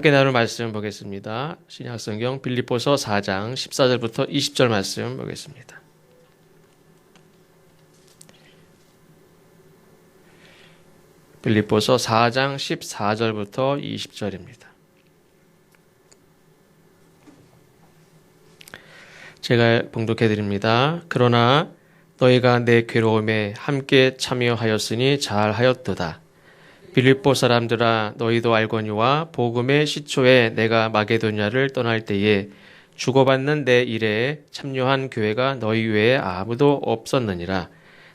함께 나눌 말씀 보겠습니다. 신약성경 빌립보서 4장 14절부터 20절 말씀 보겠습니다. 빌립보서 4장 14절부터 20절입니다. 제가 봉독해 드립니다. 그러나 너희가 내 괴로움에 함께 참여하였으니 잘하였도다. 빌립보 사람들아, 너희도 알거니와 복음의 시초에 내가 마게도냐를 떠날 때에 주고받는 내 일에 참여한 교회가 너희 외에 아무도 없었느니라.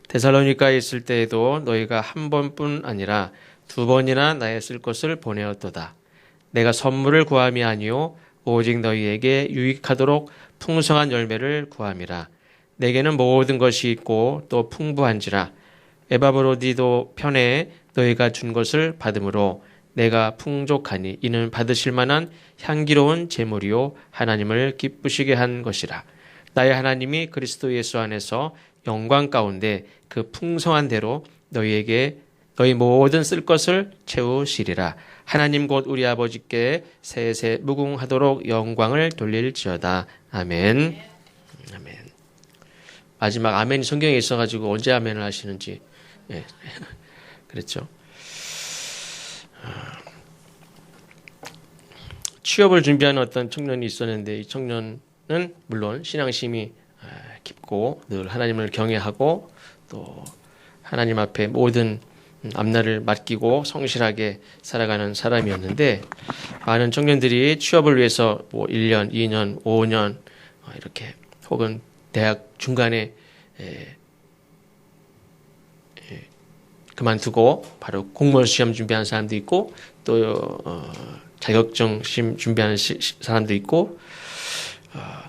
데살로니가에 있을 때에도 너희가 한 번뿐 아니라 두 번이나 나의 쓸 것을 보내었도다. 내가 선물을 구함이 아니요 오직 너희에게 유익하도록 풍성한 열매를 구함이라. 내게는 모든 것이 있고 또 풍부한지라. 에바브로디도 편에 너희가 준 것을 받음으로 내가 풍족하니 이는 받으실 만한 향기로운 제물이요 하나님을 기쁘시게 한 것이라. 나의 하나님이 그리스도 예수 안에서 영광 가운데 그 풍성한 대로 너희에게 너희 모든 쓸 것을 채우시리라. 하나님 곧 우리 아버지께 세세 무궁하도록 영광을 돌릴지어다. 아멘. 아멘. 마지막 아멘이 성경에 있어가지고 언제 아멘을 하시는지 그랬죠. 취업을 준비하는 어떤 청년이 있었는데 이 청년은 물론 신앙심이 깊고 늘 하나님을 경외하고 또 하나님 앞에 모든 앞날을 맡기고 성실하게 살아가는 사람이었는데 많은 청년들이 취업을 위해서 뭐 1년, 2년, 5년 이렇게 혹은 대학 중간에 그만두고 바로 공무원 시험 준비하는 사람도 있고 또 자격증 시험 준비하는 사람도 있고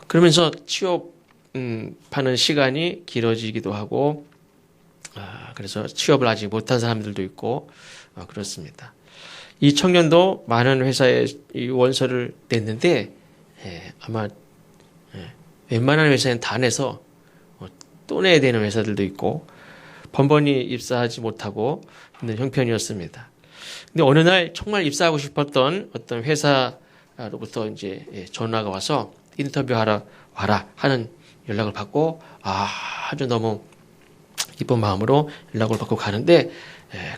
그러면서 취업하는 시간이 길어지기도 하고 그래서 취업을 아직 못한 사람들도 있고 그렇습니다. 이 청년도 많은 회사에 이 원서를 냈는데 아마 웬만한 회사엔 다 내서 또 내야 되는 회사들도 있고 번번이 입사하지 못하고 있는 형편이었습니다. 근데 어느 날 정말 입사하고 싶었던 어떤 회사로부터 이제 전화가 와서 인터뷰하러 와라 하는 연락을 받고 아주 너무 기쁜 마음으로 연락을 받고 가는데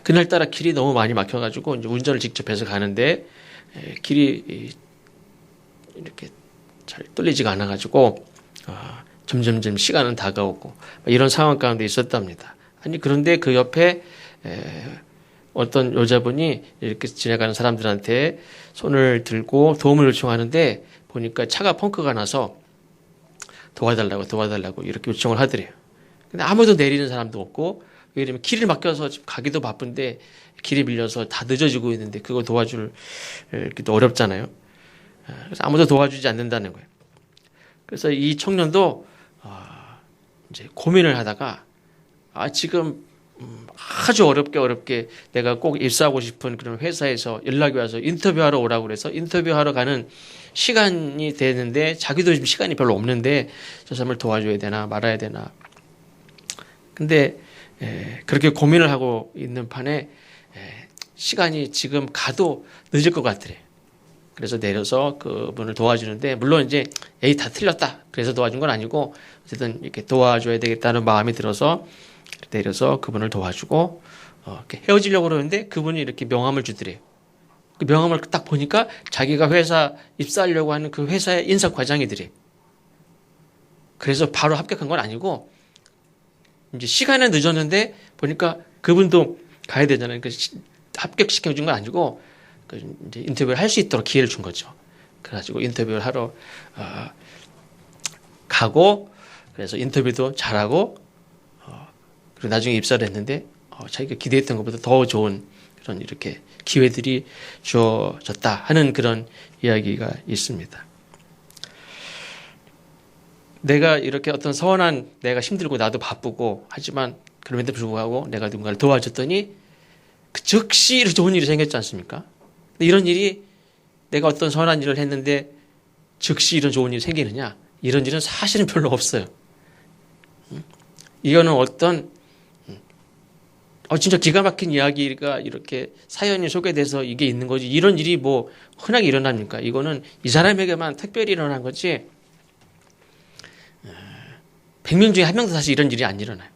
그날따라 길이 너무 많이 막혀가지고 이제 운전을 직접 해서 가는데 길이 이렇게 잘 뚫리지가 않아가지고 점점점 시간은 다가오고 이런 상황 가운데 있었답니다. 아니 그런데 그 옆에 어떤 여자분이 이렇게 지나가는 사람들한테 손을 들고 도움을 요청하는데 보니까 차가 펑크가 나서 도와달라고 이렇게 요청을 하더래요. 근데 아무도 내리는 사람도 없고 왜냐면 길을 막혀서 지금 가기도 바쁜데 길이 밀려서 다 늦어지고 있는데 그거 도와주기도 어렵잖아요. 그래서 아무도 도와주지 않는다는 거예요. 그래서 이 청년도 이제 고민을 하다가 지금 아주 어렵게 내가 꼭 입사하고 싶은 그런 회사에서 연락이 와서 인터뷰하러 오라고 그래서 인터뷰하러 가는 시간이 되는데 자기도 지금 시간이 별로 없는데 저 사람을 도와줘야 되나 말아야 되나. 근데 그렇게 고민을 하고 있는 판에 시간이 지금 가도 늦을 것 같더래. 그래서 내려서 그분을 도와주는데 물론 이제 다 틀렸다. 그래서 도와준 건 아니고 어쨌든 이렇게 도와줘야 되겠다는 마음이 들어서 내려서 그분을 도와주고 이렇게 헤어지려고 그러는데 그분이 이렇게 명함을 주더래요. 그 명함을 딱 보니까 자기가 회사 입사하려고 하는 그 회사의 인사과장이더래요. 그래서 바로 합격한 건 아니고 이제 시간은 늦었는데 보니까 그분도 가야 되잖아요. 합격시켜준 건 아니고 이제 인터뷰를 할 수 있도록 기회를 준 거죠. 그래가지고 인터뷰를 하러 가고 그래서 인터뷰도 잘하고 그리고 나중에 입사를 했는데 자기가 기대했던 것보다 더 좋은 그런 이렇게 기회들이 주어졌다 하는 그런 이야기가 있습니다. 내가 이렇게 어떤 서운한 내가 힘들고 나도 바쁘고 하지만 그럼에도 불구하고 내가 누군가를 도와줬더니 즉시 좋은 일이 생겼지 않습니까? 근데 이런 일이 내가 어떤 선한 일을 했는데 즉시 이런 좋은 일이 생기느냐? 이런 일은 사실은 별로 없어요. 이거는 진짜 기가 막힌 이야기가 이렇게 사연이 소개돼서 이게 있는 거지. 이런 일이 뭐 흔하게 일어납니까? 이거는 이 사람에게만 특별히 일어난 거지. 100명 중에 한 명도 사실 이런 일이 안 일어나요.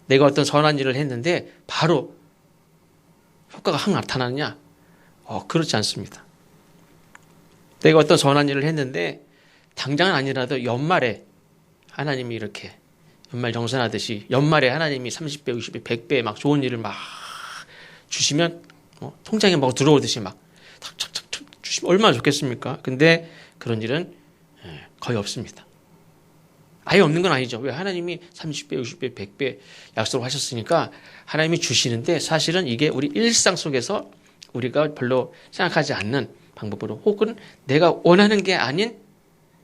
내가 어떤 선한 일을 했는데 바로 효과가 확 나타나느냐? 그렇지 않습니다. 내가 어떤 선한 일을 했는데 당장은 아니라도 연말에 하나님이 이렇게 연말 정산하듯이 연말에 하나님이 30배, 60배, 100배 막 좋은 일을 막 주시면 통장에 막 들어오듯이 막 탁탁탁 주시면 얼마나 좋겠습니까? 근데 그런 일은 거의 없습니다. 아예 없는 건 아니죠. 왜? 하나님이 30배, 60배, 100배 약속을 하셨으니까 하나님이 주시는데 사실은 이게 우리 일상 속에서 우리가 별로 생각하지 않는 방법으로 혹은 내가 원하는 게 아닌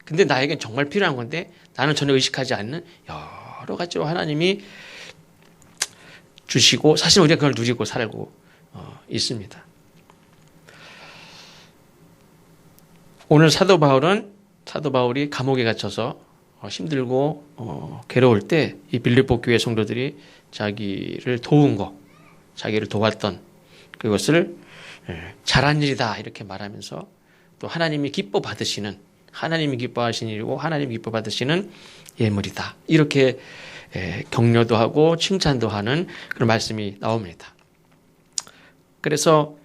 근데 나에겐 정말 필요한 건데 나는 전혀 의식하지 않는 여러 가지로 하나님이 주시고 사실 우리가 그걸 누리고 살고 있습니다. 오늘 사도 바울이 감옥에 갇혀서 힘들고 괴로울 때 이 빌립보 교회 성도들이 자기를 도운 거, 자기를 도왔던 그것을 잘한 일이다 이렇게 말하면서 또 하나님이 기뻐하시는 일이고 하나님이 기뻐받으시는 예물이다. 이렇게 격려도 하고 칭찬도 하는 그런 말씀이 나옵니다. 그래서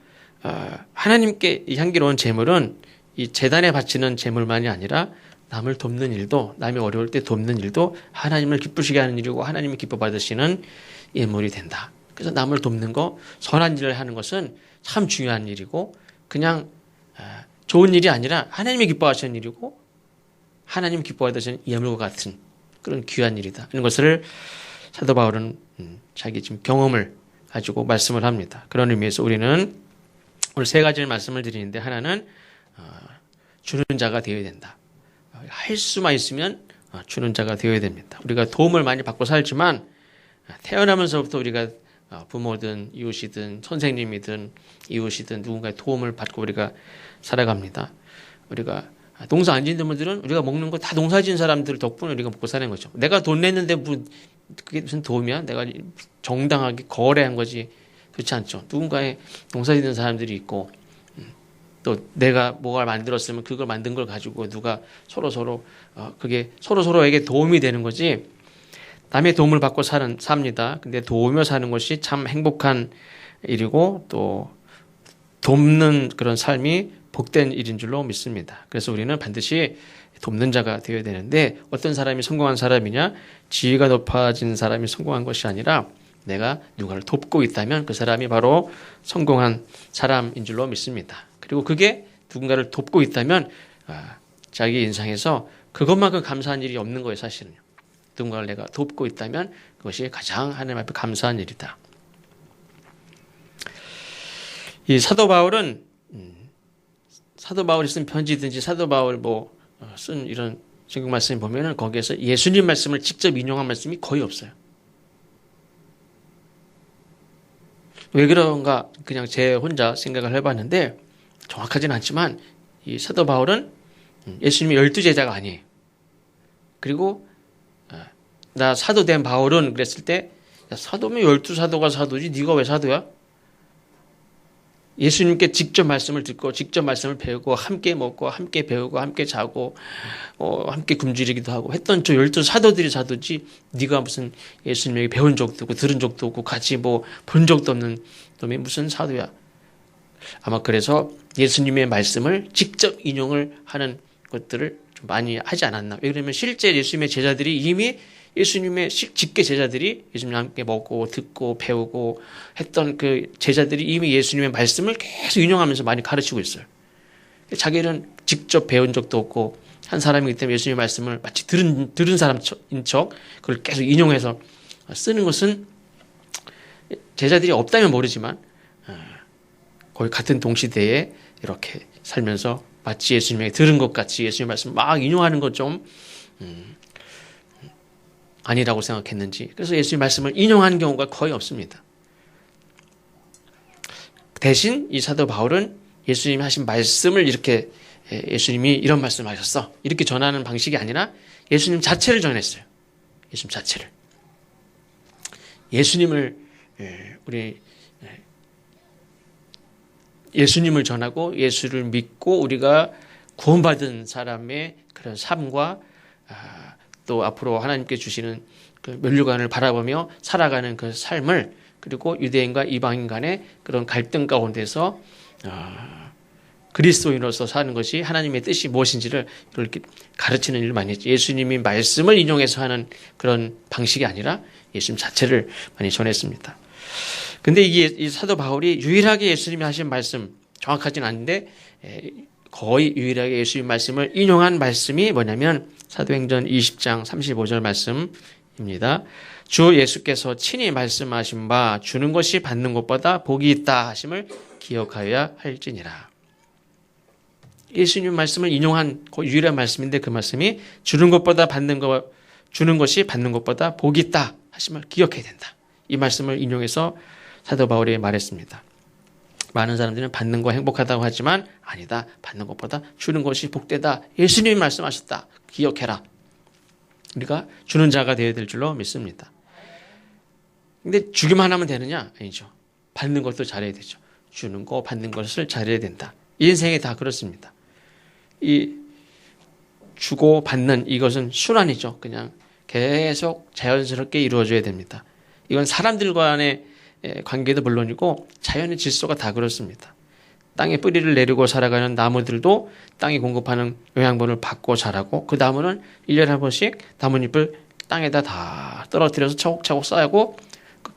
하나님께 이 향기로운 제물은 이 제단에 바치는 제물만이 아니라 남을 돕는 일도 남이 어려울 때 돕는 일도 하나님을 기쁘시게 하는 일이고 하나님이 기뻐받으시는 예물이 된다. 그래서 남을 돕는 거 선한 일을 하는 것은 참 중요한 일이고 그냥 좋은 일이 아니라 하나님이 기뻐하시는 일이고 하나님 기뻐하시는 예물과 같은 그런 귀한 일이다. 이런 것을 사도 바울은 자기 지금 경험을 가지고 말씀을 합니다. 그런 의미에서 우리는 오늘 세 가지를 말씀을 드리는데 하나는 주는 자가 되어야 된다. 할 수만 있으면 주는 자가 되어야 됩니다. 우리가 도움을 많이 받고 살지만 태어나면서부터 우리가 부모든 이웃이든 선생님이든 이웃이든 누군가의 도움을 받고 우리가 살아갑니다. 우리가 농사 안 짓는 분들은 우리가 먹는 거 다 농사 지은 사람들 덕분에 우리가 먹고 사는 거죠. 내가 돈 냈는데 그게 무슨 도움이야? 내가 정당하게 거래한 거지. 그렇지 않죠. 누군가의 농사 짓는 사람들이 있고 또 내가 뭐가 만들었으면 그걸 만든 걸 가지고 누가 그게 서로에게 도움이 되는 거지. 남의 도움을 받고 삽니다. 근데 도우며 사는 것이 참 행복한 일이고 또 돕는 그런 삶이 복된 일인 줄로 믿습니다. 그래서 우리는 반드시 돕는 자가 되어야 되는데 어떤 사람이 성공한 사람이냐? 지위가 높아진 사람이 성공한 것이 아니라 내가 누가를 돕고 있다면 그 사람이 바로 성공한 사람인 줄로 믿습니다. 그리고 그게 누군가를 돕고 있다면 자기 인생에서 그것만큼 감사한 일이 없는 거예요. 사실은요. 누군가를 내가 돕고 있다면 그것이 가장 하나님 앞에 감사한 일이다. 이 사도 바울이 쓴 편지든지 사도 바울 쓴 이런 성경 말씀 보면은 거기에서 예수님 말씀을 직접 인용한 말씀이 거의 없어요. 왜 그런가 그냥 제 혼자 생각을 해봤는데 정확하지는 않지만 이 사도 바울은 예수님의 12제자가 아니에요. 그리고 나 사도 된 바울은 그랬을 때 야, 사도면 12사도가 사도지 네가 왜 사도야? 예수님께 직접 말씀을 듣고 직접 말씀을 배우고 함께 먹고 함께 배우고 함께 자고 함께 굶주리기도 하고 했던 저 12사도들이 사도지 네가 무슨 예수님에게 배운 적도 없고 들은 적도 없고 같이 본 적도 없는 놈이 무슨 사도야. 아마 그래서 예수님의 말씀을 직접 인용을 하는 것들을 좀 많이 하지 않았나. 왜 그러면 실제 예수님의 제자들이 이미 예수님의 직계 제자들이 예수님과 함께 먹고 듣고 배우고 했던 그 제자들이 이미 예수님의 말씀을 계속 인용하면서 많이 가르치고 있어요. 자기는 직접 배운 적도 없고 한 사람이기 때문에 예수님의 말씀을 마치 들은 사람인 척 그걸 계속 인용해서 쓰는 것은 제자들이 없다면 모르지만 거의 같은 동시대에 이렇게 살면서 마치 예수님에게 들은 것 같이 예수님의 말씀을 막 인용하는 것 좀 아니라고 생각했는지 그래서 예수님의 말씀을 인용한 경우가 거의 없습니다. 대신 이 사도 바울은 예수님이 하신 말씀을 이렇게 예수님이 이런 말씀을 하셨어 이렇게 전하는 방식이 아니라 예수님 자체를 전했어요. 예수님 자체를. 예수님을 우리 예수님을 전하고 예수를 믿고 우리가 구원받은 사람의 그런 삶과 또 앞으로 하나님께 주시는 그 면류관을 바라보며 살아가는 그 삶을, 그리고 유대인과 이방인 간의 그런 갈등 가운데서 그리스도인으로서 사는 것이 하나님의 뜻이 무엇인지를 이렇게 가르치는 일을 많이 했죠. 예수님이 말씀을 인용해서 하는 그런 방식이 아니라 예수님 자체를 많이 전했습니다. 근데 이 사도 바울이 유일하게 예수님이 하신 말씀, 정확하진 않은데 거의 유일하게 예수님 말씀을 인용한 말씀이 뭐냐면 사도행전 20장 35절 말씀입니다. 주 예수께서 친히 말씀하신 바 주는 것이 받는 것보다 복이 있다 하심을 기억하여야 할지니라. 예수님 말씀을 인용한 유일한 말씀인데 그 말씀이 주는 것이 받는 것보다 복이 있다 하심을 기억해야 된다. 이 말씀을 인용해서 사도 바울이 말했습니다. 많은 사람들은 받는 거 행복하다고 하지만 아니다. 받는 것보다 주는 것이 복되다. 예수님이 말씀하셨다. 기억해라. 우리가 주는 자가 되어야 될 줄로 믿습니다. 근데 주기만 하면 되느냐? 아니죠. 받는 것도 잘해야 되죠. 주는 거, 받는 것을 잘해야 된다. 인생에 다 그렇습니다. 이 주고 받는 이것은 순환이죠. 그냥 계속 자연스럽게 이루어져야 됩니다. 이건 사람들 간의 관계도 물론이고 자연의 질서가 다 그렇습니다. 땅에 뿌리를 내리고 살아가는 나무들도 땅이 공급하는 영양분을 받고 자라고, 그 나무는 1년에 한 번씩 나뭇잎을 땅에다 다 떨어뜨려서 차곡차곡 쌓고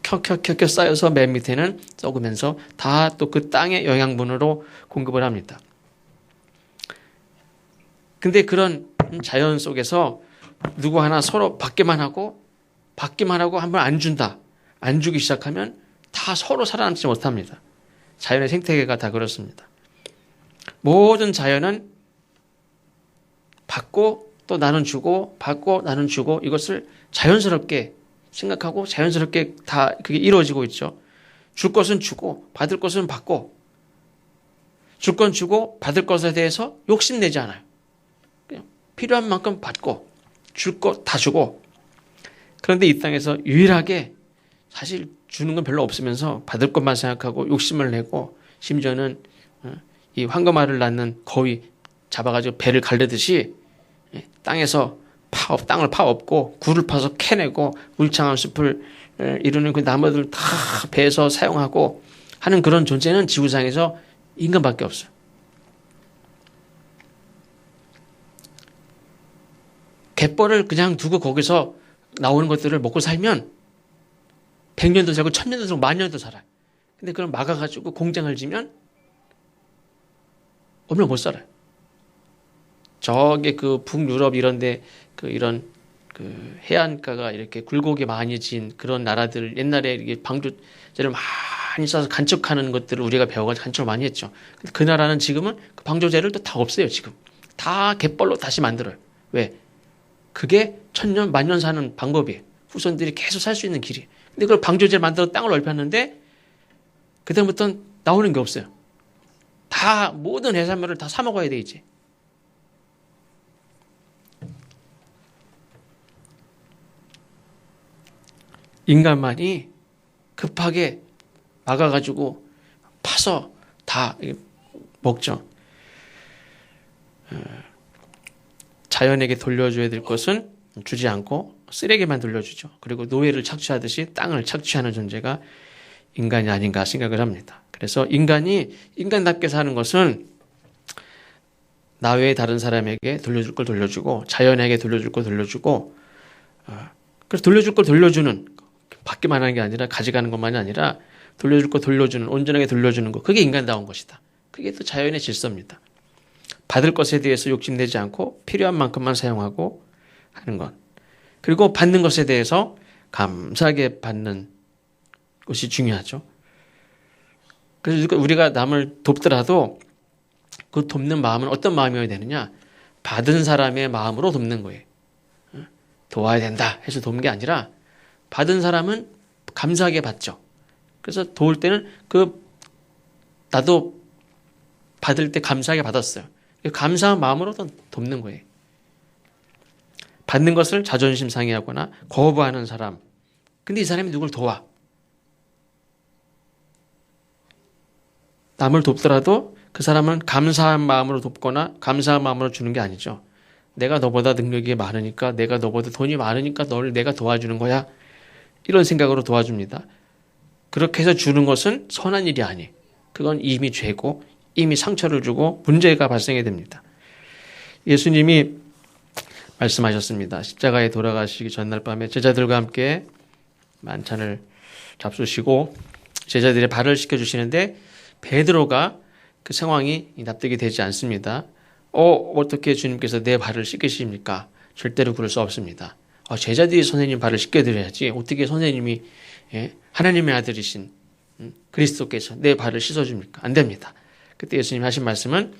켜켜켜켜 쌓여서 맨 밑에는 썩으면서 다 또 그 땅의 영양분으로 공급을 합니다. 근데 그런 자연 속에서 누구 하나 서로 받기만 하고 한번 안 준다. 안 주기 시작하면 다 서로 살아남지 못합니다. 자연의 생태계가 다 그렇습니다. 모든 자연은 받고 또 나는 주고, 받고 나는 주고, 이것을 자연스럽게 생각하고 자연스럽게 다 그게 이루어지고 있죠. 줄 것은 주고 받을 것은 받고, 줄 건 주고 받을 것에 대해서 욕심내지 않아요. 그냥 필요한 만큼 받고 줄 것 다 주고. 그런데 이 땅에서 유일하게 사실 주는 건 별로 없으면서 받을 것만 생각하고 욕심을 내고, 심지어는 이 황금알을 낳는 거위 잡아가지고 배를 갈르듯이 땅에서 땅을 파엎고 굴을 파서 캐내고 울창한 숲을 이루는 그 나무들 다 베서 사용하고 하는 그런 존재는 지구상에서 인간밖에 없어요. 갯벌을 그냥 두고 거기서 나오는 것들을 먹고 살면 100년도 살고 1000년도 살고 10,000년도 살아요. 근데 그걸 막아가지고 공장을 지면 얼마나 못 살아요. 저게 그 북유럽 이런데 이런 해안가가 이렇게 굴곡이 많이 진 그런 나라들, 옛날에 이게 방조제를 많이 써서 간척하는 것들을 우리가 배워가지고 간척을 많이 했죠. 근데 그 나라는 지금은 그 방조제를 또 다 없어요. 지금 다 갯벌로 다시 만들어요. 왜? 그게 1000년, 10,000년 사는 방법이에요. 후손들이 계속 살 수 있는 길이. 근데 그걸 방조제를 만들어 땅을 넓혔는데 그다음부터는 나오는 게 없어요. 다 모든 해산물을 다 사 먹어야 돼 이제. 인간만이 급하게 막아가지고 파서 다 먹죠. 자연에게 돌려줘야 될 것은 주지 않고 쓰레기만 돌려주죠. 그리고 노예를 착취하듯이 땅을 착취하는 존재가 인간이 아닌가 생각을 합니다. 그래서 인간이 인간답게 사는 것은 나 외에 다른 사람에게 돌려줄 걸 돌려주고, 자연에게 돌려줄 걸 돌려주고, 그래서 돌려줄 걸 돌려주는, 받기만 하는 게 아니라 가져가는 것만이 아니라 돌려줄 거 돌려주는, 온전하게 돌려주는 거, 그게 인간다운 것이다. 그게 또 자연의 질서입니다. 받을 것에 대해서 욕심내지 않고 필요한 만큼만 사용하고 하는 것. 그리고 받는 것에 대해서 감사하게 받는 것이 중요하죠. 그래서 우리가 남을 돕더라도 그 돕는 마음은 어떤 마음이어야 되느냐? 받은 사람의 마음으로 돕는 거예요. 도와야 된다 해서 돕는 게 아니라 받은 사람은 감사하게 받죠. 그래서 도울 때는 나도 받을 때 감사하게 받았어요. 감사한 마음으로 돕는 거예요. 받는 것을 자존심 상해하거나 거부하는 사람. 근데 이 사람이 누굴 도와. 남을 돕더라도 그 사람은 감사한 마음으로 돕거나 감사한 마음으로 주는 게 아니죠. 내가 너보다 능력이 많으니까, 내가 너보다 돈이 많으니까 너를 내가 도와주는 거야. 이런 생각으로 도와줍니다. 그렇게 해서 주는 것은 선한 일이 아니. 그건 이미 죄고 이미 상처를 주고 문제가 발생해야 됩니다. 예수님이 말씀하셨습니다. 십자가에 돌아가시기 전날 밤에 제자들과 함께 만찬을 잡수시고 제자들의 발을 씻겨주시는데 베드로가 그 상황이 납득이 되지 않습니다. 어떻게 주님께서 내 발을 씻기십니까? 절대로 그럴 수 없습니다. 제자들이 선생님 발을 씻겨드려야지 어떻게 선생님이 하나님의 아들이신 그리스도께서 내 발을 씻어줍니까? 안 됩니다. 그때 예수님이 하신 말씀은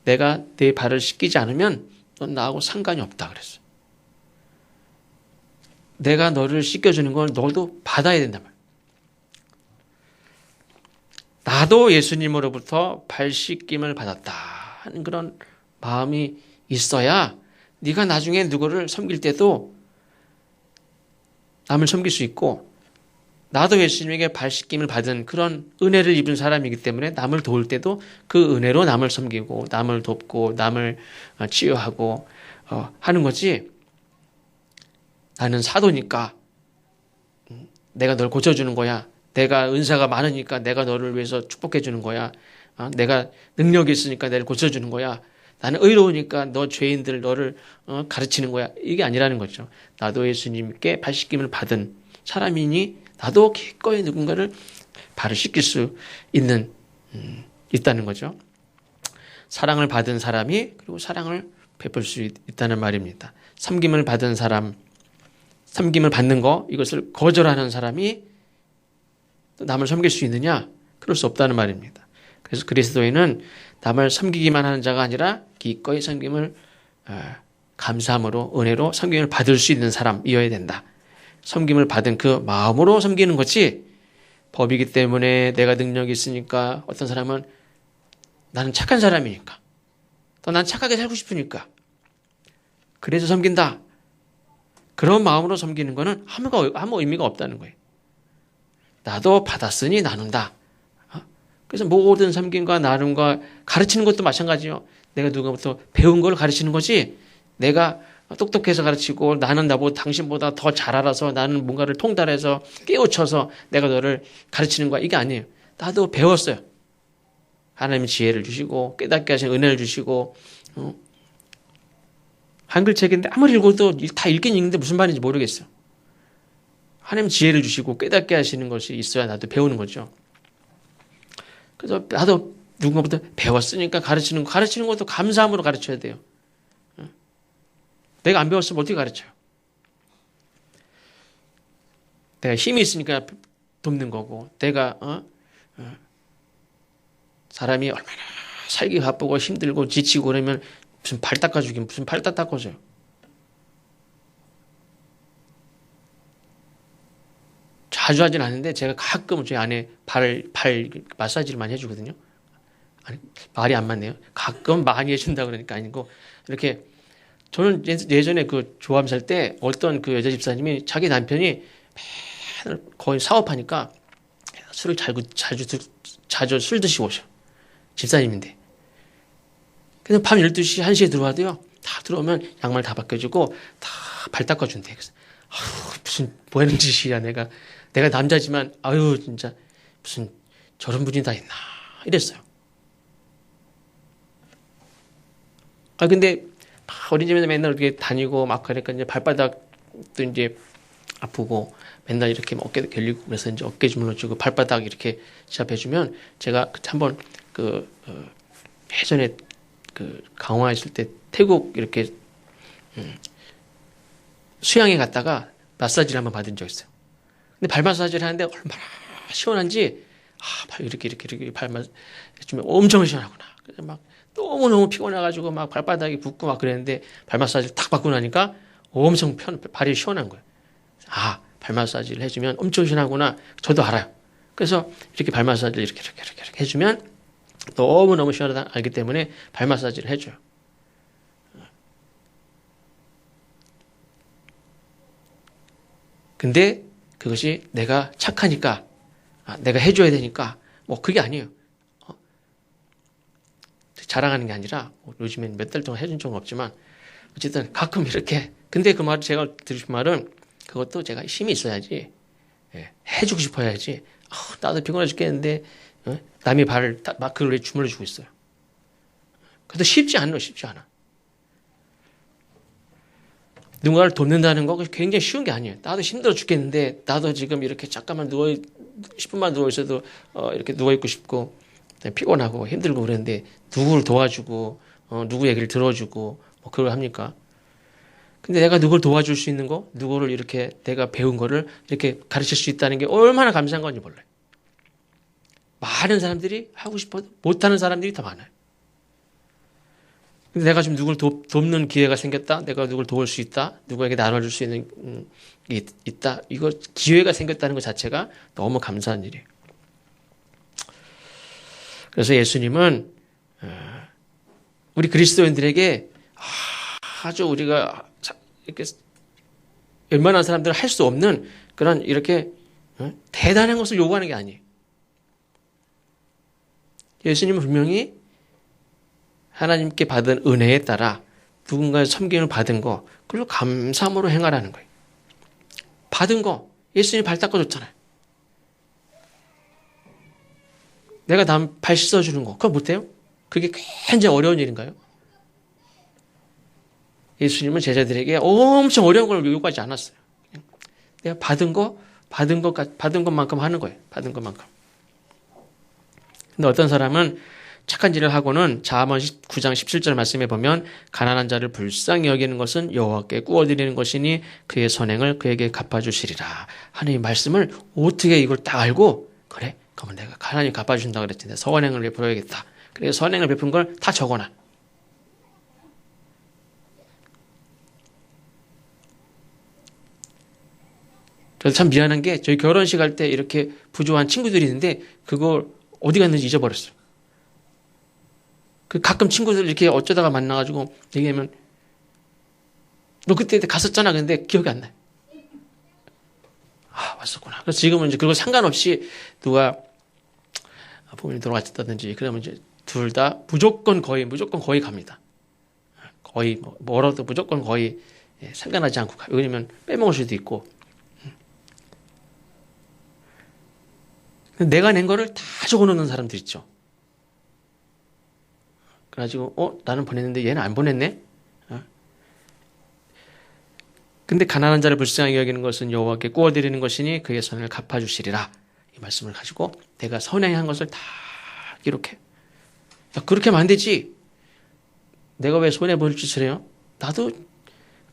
내가 내 발을 씻기지 않으면 넌 나하고 상관이 없다 그랬어요. 내가 너를 씻겨주는 걸 너도 받아야 된단 말이에요. 나도 예수님으로부터 발 씻김을 받았다 하는 그런 마음이 있어야 네가 나중에 누구를 섬길 때도 남을 섬길 수 있고 나도 예수님에게 발 씻김을 받은 그런 은혜를 입은 사람이기 때문에 남을 도울 때도 그 은혜로 남을 섬기고 남을 돕고 남을 치유하고 하는 거지. 나는 사도니까 내가 널 고쳐주는 거야. 내가 은사가 많으니까 내가 너를 위해서 축복해 주는 거야. 내가 능력이 있으니까 너를 고쳐주는 거야. 나는 의로우니까 너 죄인들 너를 가르치는 거야. 이게 아니라는 거죠. 나도 예수님께 발 씻김을 받은 사람이니 나도 기꺼이 누군가를 발을 씻길 수 있다는 거죠. 사랑을 받은 사람이 그리고 사랑을 베풀 수 있다는 말입니다. 섬김을 받은 사람, 섬김을 받는 거 이것을 거절하는 사람이 남을 섬길 수 있느냐? 그럴 수 없다는 말입니다. 그래서 그리스도인은 남을 섬기기만 하는 자가 아니라 기꺼이 섬김을 감사함으로 은혜로 섬김을 받을 수 있는 사람이어야 된다. 섬김을 받은 그 마음으로 섬기는 거지 법이기 때문에 내가 능력이 있으니까 어떤 사람은 나는 착한 사람이니까 또 난 착하게 살고 싶으니까 그래서 섬긴다. 그런 마음으로 섬기는 거는 아무 의미가 없다는 거예요. 나도 받았으니 나눈다. 그래서 모든 섬김과 나눔과 가르치는 것도 마찬가지요. 내가 누구부터 배운 걸 가르치는 거지 내가 똑똑해서 가르치고 나는 나보다 당신보다 더 잘 알아서 나는 뭔가를 통달해서 깨우쳐서 내가 너를 가르치는 거야. 이게 아니에요. 나도 배웠어요. 하나님이 지혜를 주시고 깨닫게 하신 은혜를 주시고 한글책인데 아무리 읽어도 다 읽긴 읽는데 무슨 말인지 모르겠어요. 하나님 지혜를 주시고 깨닫게 하시는 것이 있어야 나도 배우는 거죠. 그래서 나도 누군가부터 배웠으니까 가르치는 것도 감사함으로 가르쳐야 돼요. 내가 안 배웠으면 어떻게 가르쳐요? 내가 힘이 있으니까 돕는 거고 내가 사람이 얼마나 살기 바쁘고 힘들고 지치고 그러면 무슨 발 닦아주긴 무슨 발 닦아줘요. 자주 하진 않는데 제가 가끔 저희 아내 발 마사지를 많이 해주거든요. 아니, 말이 안 맞네요. 가끔 많이 해준다 그러니까 아니고 이렇게 저는 예전에 그 조합 살 때 어떤 그 여자 집사님이 자기 남편이 맨날 거의 사업하니까 술을 자주 술 드시고 오셔. 집사님인데. 그래서 밤 12시, 1시에 들어와도요. 다 들어오면 양말 다 벗겨주고 다 발 닦아준대. 그래서 무슨 뭐 하는 짓이야 내가 남자지만 진짜 무슨 저런 분이 다 있나 이랬어요. 근데 어린이집에서 맨날 이렇게 다니고 막 그러니까 이제 발바닥도 이제 아프고 맨날 이렇게 어깨도 결리고 그래서 이제 어깨 주물러 주고 발바닥 이렇게 시합해주면 제가 한번 예전에 강화 있을 때 태국 이렇게 수양에 갔다가 마사지를 한번 받은 적 있어요. 근데 발 마사지를 하는데 얼마나 시원한지 이렇게 발 마사지 해주면 엄청 시원하구나. 그래서 막 너무너무 피곤해가지고 막 발바닥이 붓고 막 그랬는데 발 마사지를 딱 받고 나니까 엄청 발이 시원한 거예요. 발 마사지를 해주면 엄청 시원하구나. 저도 알아요. 그래서 이렇게 발 마사지를 이렇게 해주면 너무너무 시원하다 알기 때문에 발 마사지를 해줘요. 근데 그것이 내가 착하니까 내가 해줘야 되니까 뭐 그게 아니에요. 자랑하는 게 아니라 요즘엔 몇 달 동안 해준 적은 없지만 어쨌든 가끔 이렇게 근데 그 말 제가 드리신 말은 그것도 제가 힘이 있어야지 해주고 싶어야지 나도 피곤해 죽겠는데 남의 발을 막 그걸 주물러 주고 있어요. 그래도 쉽지 않아. 누군가를 돕는다는 거 굉장히 쉬운 게 아니에요. 나도 힘들어 죽겠는데 나도 지금 이렇게 잠깐만 10분만 누워 있어도 이렇게 누워 있고 싶고 피곤하고 힘들고 그랬는데 누구를 도와주고 누구 얘기를 들어주고 뭐 그걸 합니까? 근데 내가 누구를 도와줄 수 있는 거, 누구를 이렇게 내가 배운 거를 이렇게 가르칠 수 있다는 게 얼마나 감사한 건지 몰라요. 많은 사람들이 하고 싶어도 못하는 사람들이 더 많아요. 근데 내가 지금 누구를 돕는 기회가 생겼다. 내가 누구를 도울 수 있다. 누구에게 나눠줄 수 있는 게 있다. 이거 기회가 생겼다는 것 자체가 너무 감사한 일이에요. 그래서 예수님은 우리 그리스도인들에게 아주 우리가 이렇게 웬만한 사람들은 할 수 없는 그런 이렇게 대단한 것을 요구하는 게 아니에요. 예수님은 분명히 하나님께 받은 은혜에 따라 누군가의 섬김을 받은 거, 그걸로 감사함으로 행하라는 거예요. 받은 거, 예수님이 발 닦아줬잖아요. 내가 남 발 씻어주는 거, 그거 못해요? 그게 굉장히 어려운 일인가요? 예수님은 제자들에게 엄청 어려운 걸 요구하지 않았어요. 내가 받은 것만큼 하는 거예요. 받은 것만큼. 근데 어떤 사람은 착한 일을 하고는 잠언 9장 17절 말씀에 보면 가난한 자를 불쌍히 여기는 것은 여호와께 구워드리는 것이니 그의 선행을 그에게 갚아주시리라 하는 이 말씀을 어떻게 이걸 딱 알고 그래? 그러면 내가 하나님 갚아주신다 그랬지. 내가 선행을 베풀어야겠다. 그래서 선행을 베푼 걸 다 적어놔. 그래서 참 미안한 게 저희 결혼식 할 때 이렇게 부조한 친구들이 있는데 그걸 어디 갔는지 잊어버렸어요. 그 가끔 친구들 이렇게 어쩌다가 만나가지고 얘기하면 너 그때 갔었잖아. 근데 기억이 안 나요. 왔었구나. 그래서 지금은 이제 그거 상관없이 누가 부모님 돌아가셨다든지 그러면 이제 둘 다 무조건 거의 갑니다. 거의 멀어도 무조건 거의 상관하지 않고 가요. 왜냐면 빼먹을 수도 있고. 내가 낸 거를 다 적어놓는 사람들 있죠. 그래가지고 나는 보냈는데 얘는 안 보냈네. 근데 가난한 자를 불쌍하게 여기는 것은 여호와께 구워드리는 것이니 그의 선을 갚아주시리라. 이 말씀을 가지고 내가 선행한 것을 다 기록해. 야, 그렇게 하면 안 되지. 내가 왜 손해볼 짓을 해요? 나도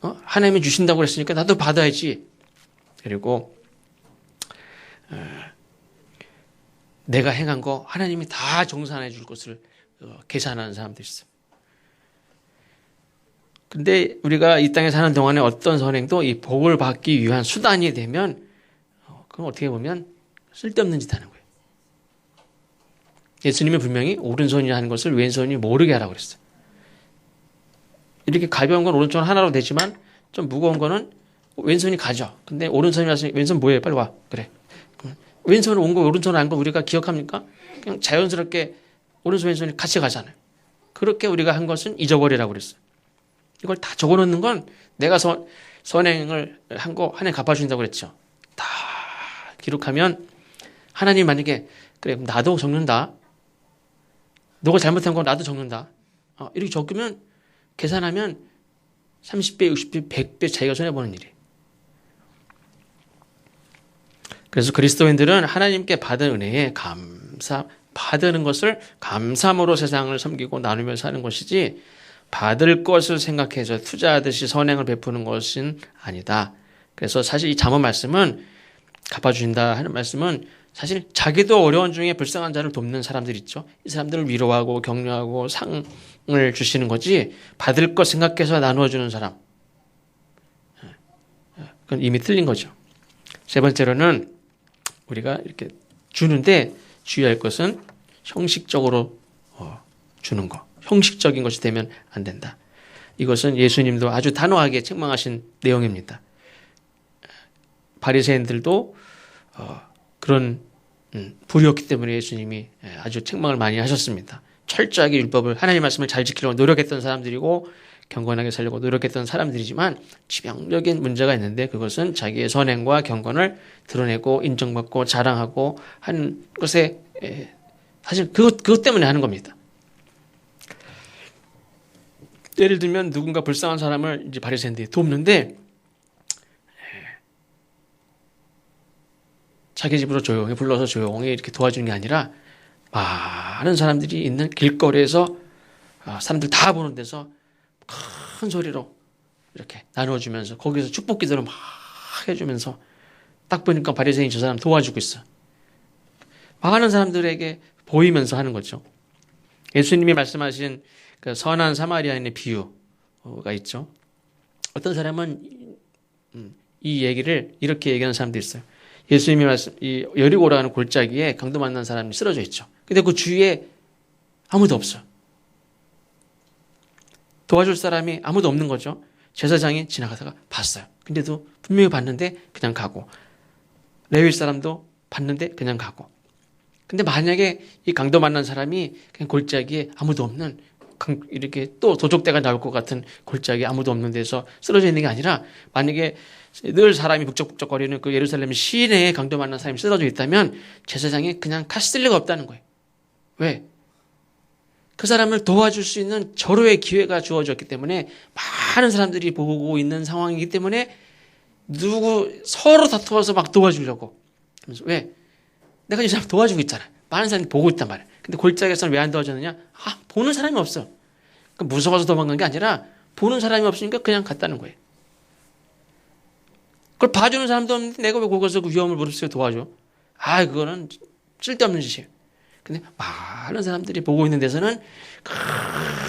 하나님이 주신다고 그랬으니까 나도 받아야지. 그리고 내가 행한 거 하나님이 다 정산해 줄 것을 계산하는 사람들이 있어요. 근데 우리가 이 땅에 사는 동안에 어떤 선행도 이 복을 받기 위한 수단이 되면 그건 어떻게 보면 쓸데없는 짓 하는 거예요. 예수님이 분명히 오른손이 하는 것을 왼손이 모르게 하라고 그랬어요. 이렇게 가벼운 건 오른손 하나로 되지만 좀 무거운 거는 왼손이 가죠. 근데 오른손이 왔으니 왼손 뭐예요? 빨리 와. 그래. 왼손을 온 거 오른손을 안 거 우리가 기억합니까? 그냥 자연스럽게 오른손 왼손이 같이 가잖아요. 그렇게 우리가 한 것은 잊어버리라고 그랬어요. 이걸 다 적어놓는 건 내가 선행을 한 거 하나님 갚아준다고 그랬죠. 다 기록하면 하나님 만약에 그래 나도 적는다. 너가 잘못한 거 나도 적는다. 이렇게 적으면 계산하면 30배, 60배, 100배 자기가 손해보는 일이에요. 그래서 그리스도인들은 하나님께 받은 은혜에 받는 것을 감사함으로 세상을 섬기고 나누며 사는 것이지 받을 것을 생각해서 투자하듯이 선행을 베푸는 것은 아니다. 그래서 사실 이 잠언 말씀은 갚아주신다 하는 말씀은 사실 자기도 어려운 중에 불쌍한 자를 돕는 사람들 있죠. 이 사람들을 위로하고 격려하고 상을 주시는 거지 받을 것 생각해서 나누어주는 사람. 그건 이미 틀린 거죠. 세 번째로는 우리가 이렇게 주는데 주의할 것은 형식적으로 주는 거. 형식적인 것이 되면 안 된다. 이것은 예수님도 아주 단호하게 책망하신 내용입니다. 바리새인들도 그런 불이었기 때문에 예수님이 아주 책망을 많이 하셨습니다. 철저하게 율법을 하나님의 말씀을 잘 지키려고 노력했던 사람들이고 경건하게 살려고 노력했던 사람들이지만 치명적인 문제가 있는데 그것은 자기의 선행과 경건을 드러내고 인정받고 자랑하고 하는 것에 사실 그것 때문에 하는 겁니다. 예를 들면 누군가 불쌍한 사람을 이제 바리새인들이 돕는데 자기 집으로 조용히 불러서 조용히 이렇게 도와주는 게 아니라 많은 사람들이 있는 길거리에서 사람들 다 보는 데서 큰 소리로 이렇게 나눠주면서 거기서 축복 기도를 막 해주면서 딱 보니까 바리새인이 저 사람 도와주고 있어. 많은 사람들에게 보이면서 하는 거죠. 예수님이 말씀하신 그 선한 사마리아인의 비유가 있죠. 어떤 사람은 이 얘기를 이렇게 얘기하는 사람도 있어요. 예수님이 이 여리고라는 골짜기에 강도 만난 사람이 쓰러져 있죠. 근데 그 주위에 아무도 없어. 도와줄 사람이 아무도 없는 거죠. 제사장이 지나가다가 봤어요. 근데도 분명히 봤는데 그냥 가고 레위 사람도 봤는데 그냥 가고. 근데 만약에 이 강도 만난 사람이 그냥 골짜기에 아무도 없는 이렇게 또 도적대가 나올 것 같은 골짜기에 아무도 없는 데서 쓰러져 있는 게 아니라 만약에 늘 사람이 북적북적거리는 그 예루살렘 시내에 강도 만난 사람이 쓰러져 있다면 제사장이 그냥 갔을 리가 없다는 거예요. 왜? 그 사람을 도와줄 수 있는 절호의 기회가 주어졌기 때문에 많은 사람들이 보고 있는 상황이기 때문에 서로 다투어서 막 도와주려고. 그러면서 왜? 내가 이 사람 도와주고 있잖아. 많은 사람이 보고 있단 말이야. 근데 골짜기에서는 왜 안 도와줬느냐? 보는 사람이 없어. 그러니까 무서워서 도망간 게 아니라 보는 사람이 없으니까 그냥 갔다는 거예요. 그걸 봐주는 사람도 없는데 내가 왜 거기서 그 위험을 무릅쓰고 도와줘? 그거는 쓸데없는 짓이에요. 근데 많은 사람들이 보고 있는 데서는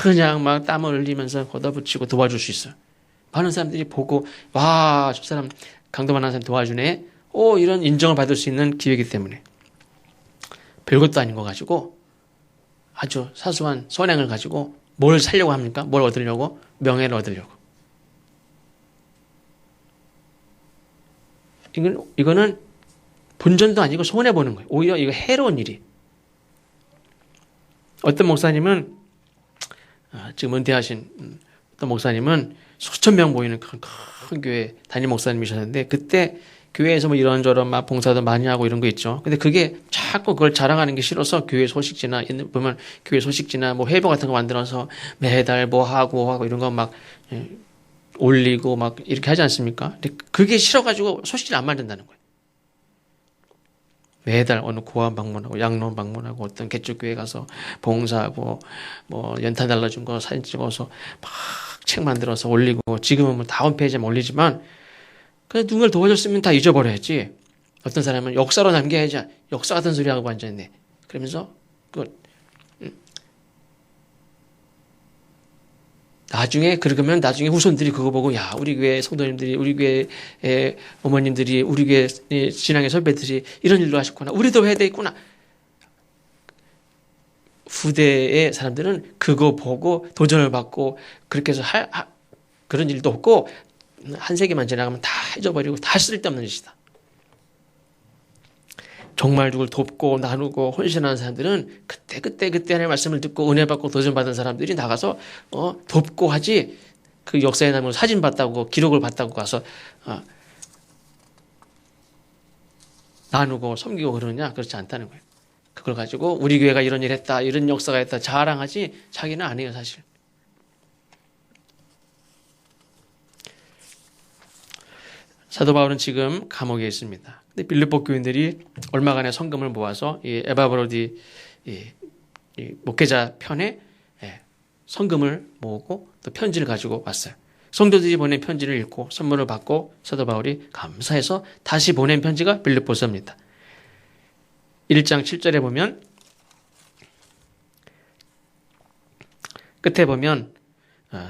그냥 막 땀을 흘리면서 걷어붙이고 도와줄 수 있어요. 많은 사람들이 보고 저 사람 강도 만난 사람 도와주네. 이런 인정을 받을 수 있는 기회이기 때문에 별것도 아닌 거 가지고 아주 사소한 선행을 가지고 뭘 살려고 합니까? 뭘 얻으려고? 명예를 얻으려고. 이거는 본전도 아니고 손해보는 거예요. 오히려 이거 해로운 일이. 어떤 목사님은 지금 은퇴하신 어떤 목사님은 수천 명 모이는 큰 교회 담임 목사님이셨는데 그때 교회에서 뭐 이런저런 막 봉사도 많이 하고 이런 거 있죠. 근데 그게 자꾸 그걸 자랑하는 게 싫어서 교회 소식지나 보면 교회 소식지나 뭐 회보 같은 거 만들어서 매달 뭐 하고 이런 거 막 올리고 막 이렇게 하지 않습니까? 근데 그게 싫어가지고 소식지를 안 만든다는 거예요. 매달 어느 고아원 방문하고 양로원 방문하고 어떤 개척교회 가서 봉사하고 뭐 연탄 달라준 거 사진 찍어서 막 책 만들어서 올리고 지금은 뭐 다 홈페이지에 올리지만 그냥 누군가를 도와줬으면 다 잊어버려야지. 어떤 사람은 역사로 남겨야지. 역사 같은 소리 하고 앉아있네. 그러면서 그러면 나중에 후손들이 그거 보고 우리 교회 성도님들이 우리 교회 어머님들이 우리 교회 신앙의 선배들이 이런 일도 하셨구나. 우리도 해야 되겠구나. 후대의 사람들은 그거 보고 도전을 받고 그렇게 해서 그런 일도 없고 한 세기만 지나가면 다 잊어버리고 다 쓸데없는 짓이다. 정말 누굴 돕고 나누고 헌신하는 사람들은 그때 하나님의 말씀을 듣고 은혜 받고 도전 받은 사람들이 나가서 돕고 하지 그 역사에 남은 사진 봤다고 기록을 봤다고 가서 나누고 섬기고 그러느냐? 그렇지 않다는 거예요. 그걸 가지고 우리 교회가 이런 일 했다 이런 역사가 있다 자랑하지 자기는 안 해요 사실. 사도 바울은 지금 감옥에 있습니다. 근데 빌립보 교인들이 얼마간의 성금을 모아서 이 에바브로디 목회자 편에 성금을 모으고 또 편지를 가지고 왔어요. 성도들이 보낸 편지를 읽고 선물을 받고 사도 바울이 감사해서 다시 보낸 편지가 빌립보서입니다. 1장 7절에 보면 끝에 보면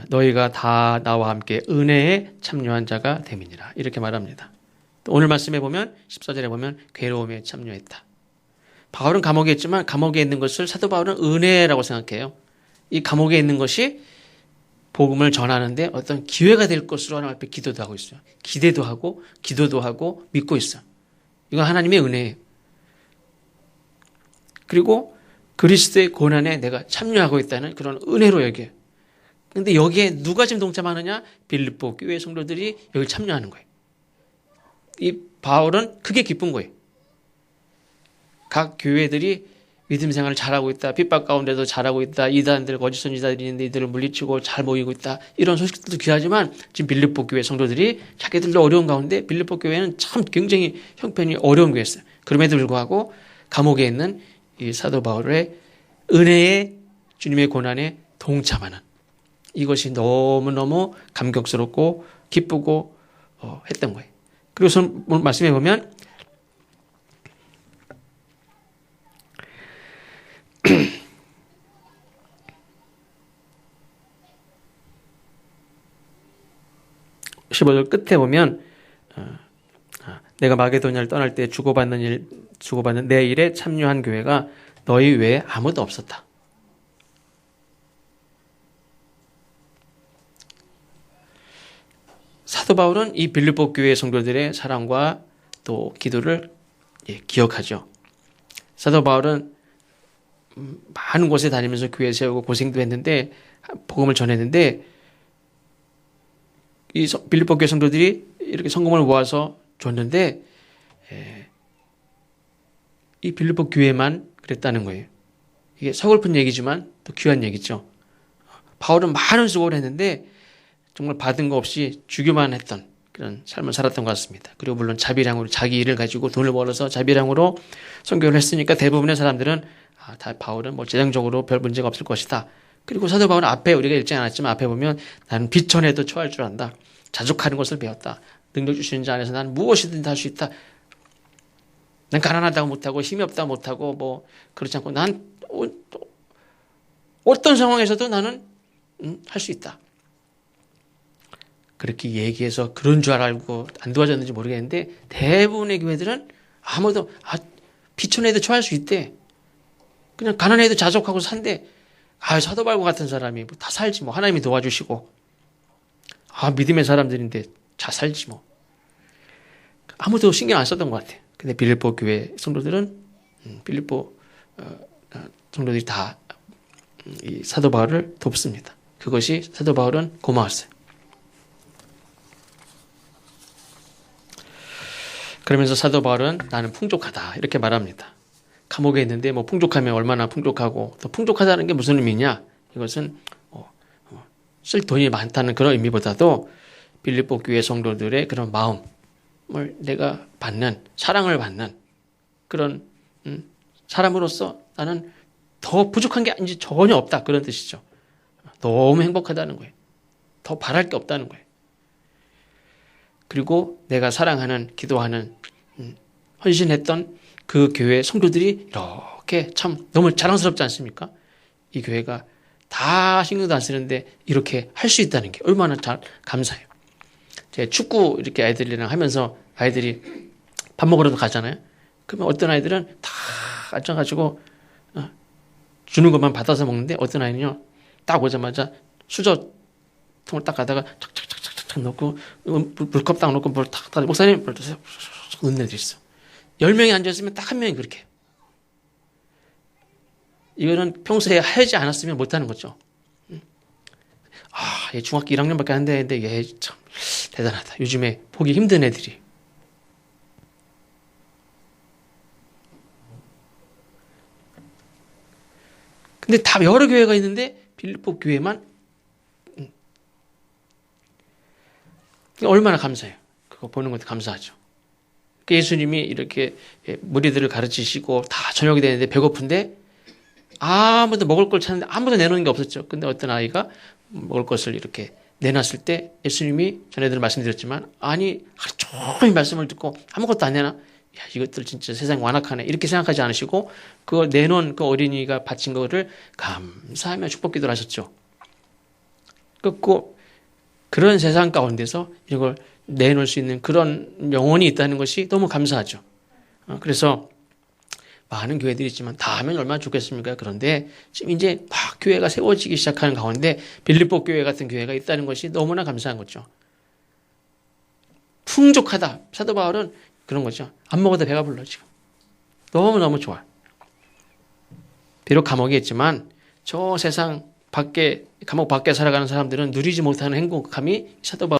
너희가 다 나와 함께 은혜에 참여한 자가 됨이니라 이렇게 말합니다. 또 오늘 말씀에 보면 14절에 보면 괴로움에 참여했다. 바울은 감옥에 있지만 감옥에 있는 것을 사도 바울은 은혜라고 생각해요. 이 감옥에 있는 것이 복음을 전하는데 어떤 기회가 될 것으로 하나님 앞에 기도도 하고 있어요. 기대도 하고 기도도 하고 믿고 있어요. 이건 하나님의 은혜예요. 그리고 그리스도의 고난에 내가 참여하고 있다는 그런 은혜로 여겨요. 근데 여기에 누가 지금 동참하느냐? 빌립보 교회 성도들이 여기 참여하는 거예요. 이 바울은 그게 기쁜 거예요. 각 교회들이 믿음 생활을 잘하고 있다. 핍박 가운데도 잘하고 있다. 이단들, 거짓 선지자들이 있는데 이들을 물리치고 잘 모이고 있다. 이런 소식들도 귀하지만 지금 빌립보 교회 성도들이 자기들도 어려운 가운데 빌립보 교회는 참 굉장히 형편이 어려운 교회였어요. 그럼에도 불구하고 감옥에 있는 이 사도 바울의 은혜의 주님의 고난에 동참하는 이것이 너무너무 감격스럽고 기쁘고 했던 거예요. 그래서 오늘 말씀해 보면 15절 끝에 보면 내가 마게도냐를 떠날 때 주고받는 내 일에 참여한 교회가 너희 외에 아무도 없었다. 사도 바울은 이 빌립보 교회 성도들의 사랑과 또 기도를 기억하죠. 사도 바울은 많은 곳에 다니면서 교회 세우고 고생도 했는데 복음을 전했는데 이 빌립보 교회 성도들이 이렇게 성금을 모아서 줬는데 이 빌립보 교회만 그랬다는 거예요. 이게 서글픈 얘기지만 또 귀한 얘기죠. 바울은 많은 수고를 했는데 정말 받은 거 없이 주기만 했던 그런 삶을 살았던 것 같습니다. 그리고 물론 자비량으로 자기 일을 가지고 돈을 벌어서 자비량으로 선교를 했으니까 대부분의 사람들은 다 바울은 뭐 재정적으로 별 문제가 없을 것이다. 그리고 사도 바울은 앞에 우리가 읽지 않았지만 앞에 보면 나는 비천에도 처할 줄 안다. 자족하는 것을 배웠다. 능력 주시는 자 안에서 나는 무엇이든 할 수 있다. 난 가난하다고 못하고 힘이 없다고 못하고 뭐 그렇지 않고 난 어떤 상황에서도 나는 할 수 있다. 그렇게 얘기해서 그런 줄 알고 안 도와줬는지 모르겠는데 대부분의 교회들은 아무도 비천에도 처할 수 있대. 그냥 가난해도 자족하고 산대. 사도 바울 같은 사람이 다 살지 뭐. 하나님이 도와주시고. 믿음의 사람들인데 잘 살지 뭐. 아무도 신경 안 썼던 것 같아요. 근데 빌립보 교회 성도들은 빌립보 성도들이 다 이 사도 바울을 돕습니다. 그것이 사도 바울은 고마웠어요. 그러면서 사도 바울은 나는 풍족하다 이렇게 말합니다. 감옥에 있는데 뭐 풍족하면 얼마나 풍족하고 또 풍족하다는 게 무슨 의미냐? 이것은 쓸 돈이 많다는 그런 의미보다도 빌립보 교회 성도들의 그런 마음을 내가 받는 사랑을 받는 그런 사람으로서 나는 더 부족한 게 이제 전혀 없다 그런 뜻이죠. 너무 행복하다는 거예요. 더 바랄 게 없다는 거예요. 그리고 내가 사랑하는 기도하는 헌신했던 그 교회 성도들이 이렇게 참 너무 자랑스럽지 않습니까? 이 교회가 다 신경도 안 쓰는데 이렇게 할 수 있다는 게 얼마나 감사해요. 제가 축구 이렇게 아이들이랑 하면서 아이들이 밥 먹으러도 가잖아요. 그러면 어떤 아이들은 다 앉아가지고 주는 것만 받아서 먹는데 어떤 아이는요 딱 오자마자 수저통을 딱 가다가 착착착착착 넣고 물컵 딱 넣고 물 탁 탁 목사님 물 드세요. 넣는 애들이 있어. 10명이 앉아있으면 딱 한 명이 그렇게 해요. 이거는 평소에 하지 않았으면 못하는 거죠. 얘 중학교 1학년밖에 안 되는데 얘 참 대단하다. 요즘에 보기 힘든 애들이. 근데 다 여러 교회가 있는데 빌립보 교회만 얼마나 감사해요. 그거 보는 것도 감사하죠. 예수님이 이렇게 무리들을 가르치시고 다 저녁이 되는데 배고픈데 아무도 먹을 걸 찾는데 아무도 내놓는 게 없었죠. 근데 어떤 아이가 먹을 것을 이렇게 내놨을 때 예수님이 전에도 말씀드렸지만 하루 종일 말씀을 듣고 아무것도 안 내놔. 이것들 진짜 세상 완악하네. 이렇게 생각하지 않으시고 그거 내놓은 그 어린이가 바친 거를 감사하며 축복기도를 하셨죠. 그런 세상 가운데서 이걸 내놓을 수 있는 그런 영혼이 있다는 것이 너무 감사하죠. 그래서 많은 교회들이 있지만 다 하면 얼마나 좋겠습니까? 그런데 지금 이제 막 교회가 세워지기 시작하는 가운데 빌립보 교회 같은 교회가 있다는 것이 너무나 감사한 거죠. 풍족하다. 사도 바울은 그런 거죠. 안 먹어도 배가 불러 지금. 너무너무 좋아. 비록 감옥에 있지만 저 세상 밖에 감옥 밖에 살아가는 사람들은 누리지 못하는 행복함이 사도